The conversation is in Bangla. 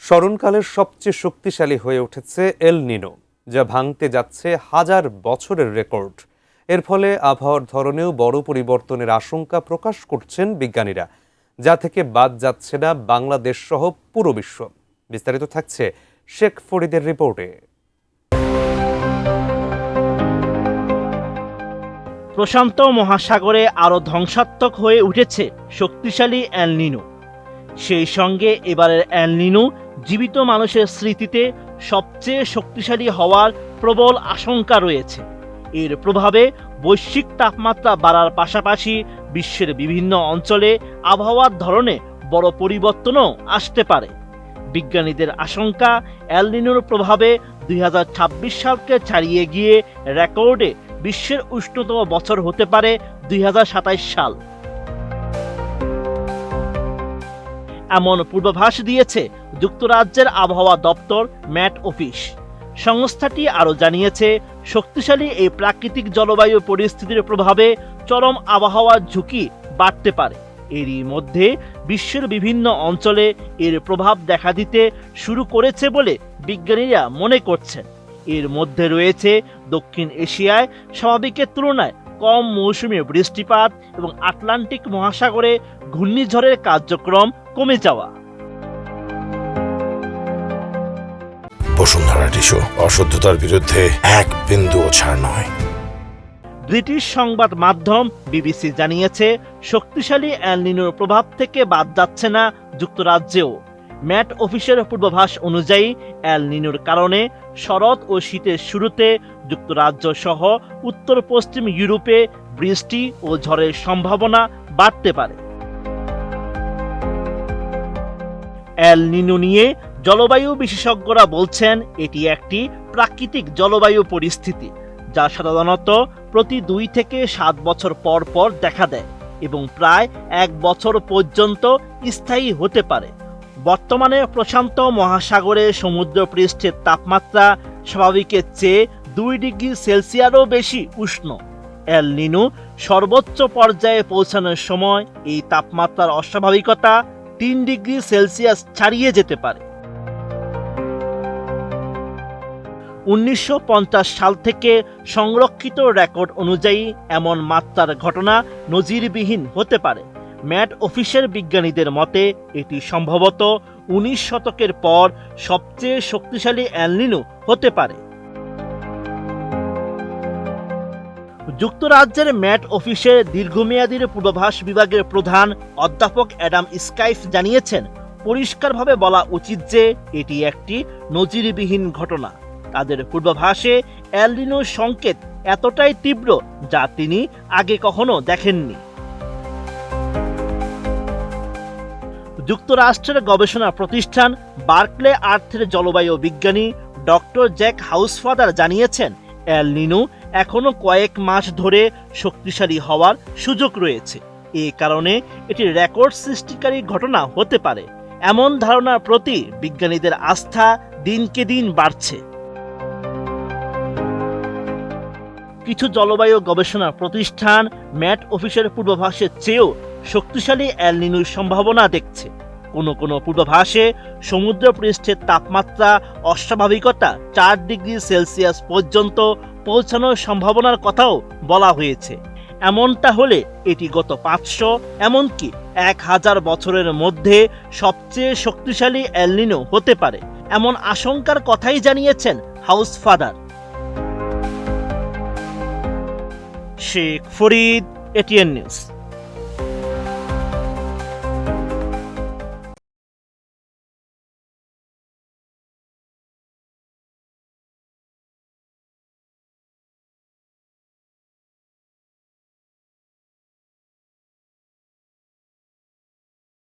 স্মরণকালের সবচেয়ে শক্তিশালী হয়ে উঠেছে এল নিনো, যা ভাঙতে যাচ্ছে হাজার বছরের রেকর্ড। এর ফলে আবহাওয়ার ধরনেও বড় পরিবর্তনের আশঙ্কা প্রকাশ করছেন বিজ্ঞানীরা, যা থেকে বাদ যাচ্ছে না বাংলাদেশ সহ পুরো বিশ্ব। বিস্তারিত থাকছে শেখ ফরিদের রিপোর্টে। প্রশান্ত মহাসাগরে আরও ধ্বংসাত্মক হয়ে উঠেছে শক্তিশালী এল নিনো। সেই সঙ্গে এবারের এল নিনো জীবিত মানুষের স্মৃতিতে সবচেয়ে শক্তিশালী হওয়ার প্রবল আশঙ্কা রয়েছে। এর প্রভাবে বৈশ্বিক তাপমাত্রা বাড়ার পাশাপাশি বিশ্বের বিভিন্ন অঞ্চলে আবহাওয়ার ধরনে বড় পরিবর্তনও আসতে পারে। বিজ্ঞানীদের আশঙ্কা, এল নিনোর প্রভাবে 2026 সালকে ছাড়িয়ে গিয়ে রেকর্ডে বিশ্বের উষ্ণতম বছর হতে পারে 2027 সাল। এমন পূর্বাভাস দিয়েছে যুক্তরাজ্যের আবহাওয়া দপ্তর ম্যাট অফিস। সংস্থাটি আরও জানিয়েছে, শক্তিশালী এই প্রাকৃতিক জলবায়ু পরিস্থিতির প্রভাবে চরম আবহাওয়ার ঝুঁকি বাড়তে পারে। এরই মধ্যে বিশ্বের বিভিন্ন অঞ্চলে এর প্রভাব দেখা দিতে শুরু করেছে বলে বিজ্ঞানীরা মনে করছেন। এর মধ্যে রয়েছে দক্ষিণ এশিয়ায় স্বাভাবিকের তুলনায় কম মৌসুমী বৃষ্টিপাত এবং আটলান্টিক মহাসাগরে ঘূর্ণিঝড়ের কার্যক্রম কমে যাওয়া। বসুন্ধরা টিস্যু, অশুদ্ধতার বিরুদ্ধে এক বিন্দুও ছাড় নয়। ব্রিটিশ সংবাদ মাধ্যম বিবিসি জানিয়েছে, শক্তিশালী এল নিনোর প্রভাব থেকে বাদ যাচ্ছে না যুক্তরাজ্যেও। ম্যাট অফিসের পূর্বাভাস অনুযায়ী এল নিনোর কারণে শরৎ ও শীতের শুরুতে যুক্তরাজ্য সহ উত্তর পশ্চিম ইউরোপে বৃষ্টি ও ঝড়ের সম্ভাবনা বাড়তে পারে। এল নিনো নিয়ে জলবায়ু বিশেষজ্ঞরা বলছেন, এটি একটি প্রাকৃতিক জলবায়ু পরিস্থিতি যা সাধারণত প্রতি 2 থেকে 7 বছর পর পর দেখা দেয় এবং প্রায় 1 বছর পর্যন্ত স্থায়ী হতে পারে। বর্তমানে প্রশান্ত মহাসাগরে সমুদ্রপৃষ্ঠের তাপমাত্রা স্বাভাবিকের চেয়ে 2 ডিগ্রি সেলসিয়াসও বেশি উষ্ণ। এল নিনো সর্বোচ্চ পর্যায়ে পৌঁছানোর সময় এই তাপমাত্রার অস্বাভাবিকতা 3 ডিগ্রি সেলসিয়াস ছাড়িয়ে যেতে পারে। 1950 সাল থেকে সংরক্ষিত রেকর্ড অনুযায়ী এমন মাত্রার ঘটনা নজিরবিহীন হতে পারে। ম্যাট অফিসের বিজ্ঞানীদের মতে, এটি সম্ভবত 19 শতকের পর সবচেয়ে শক্তিশালী এল নিনো হতে পারে। যুক্তরাজ্যের ম্যাট অফিসের দীর্ঘমেয়াদীর পূর্বাভাস বিভাগের প্রধান অধ্যাপক অ্যাডাম স্কাইফ জানিয়েছেন, পরিষ্কারভাবে বলা উচিত যে এটি একটি নজিরবিহীন ঘটনা। তাদের পূর্বাভাসে এল নিনোর সংকেত এতটাই তীব্র যা তিনি আগে কখনো দেখেননি। যুক্তরাষ্ট্রের গবেষণা প্রতিষ্ঠান বার্কলে আর্থের জলবায়ু বিজ্ঞানী ডক্টর জ্যাক হাউসফাদার জানিয়েছেন, এল নিনো এখনো কয়েক মাস ধরে শক্তিশালী হওয়ার সুযোগ রয়েছে। এই কারণে এটি রেকর্ড সৃষ্টিকারী ঘটনা হতে পারে। এমন ধারণার প্রতি বিজ্ঞানীদের আস্থা দিনকে দিন বাড়ছে। কিছু জলবায়ু গবেষণা প্রতিষ্ঠান ম্যাট অফিসের পূর্বাভাসের চেয়েও শক্তিশালী এল নিনোর সম্ভাবনা দেখছে। কোনো পূর্বাভাসে সমুদ্রপৃষ্ঠের তাপমাত্রা অস্বাভাবিকতা 4 ডিগ্রি সেলসিয়াস পর্যন্ত পৌঁছানোর সম্ভাবনার কথাও বলা হয়েছে। এমনটা হলে এটি গত 500 এমনকি 1000 বছরের মধ্যে সবচেয়ে শক্তিশালী এল নিনো হতে পারে, এমন আশঙ্কার কথাই জানিয়েছেন হাউসফাদার। শেখ ফরিদ, এটিএন নিউজ।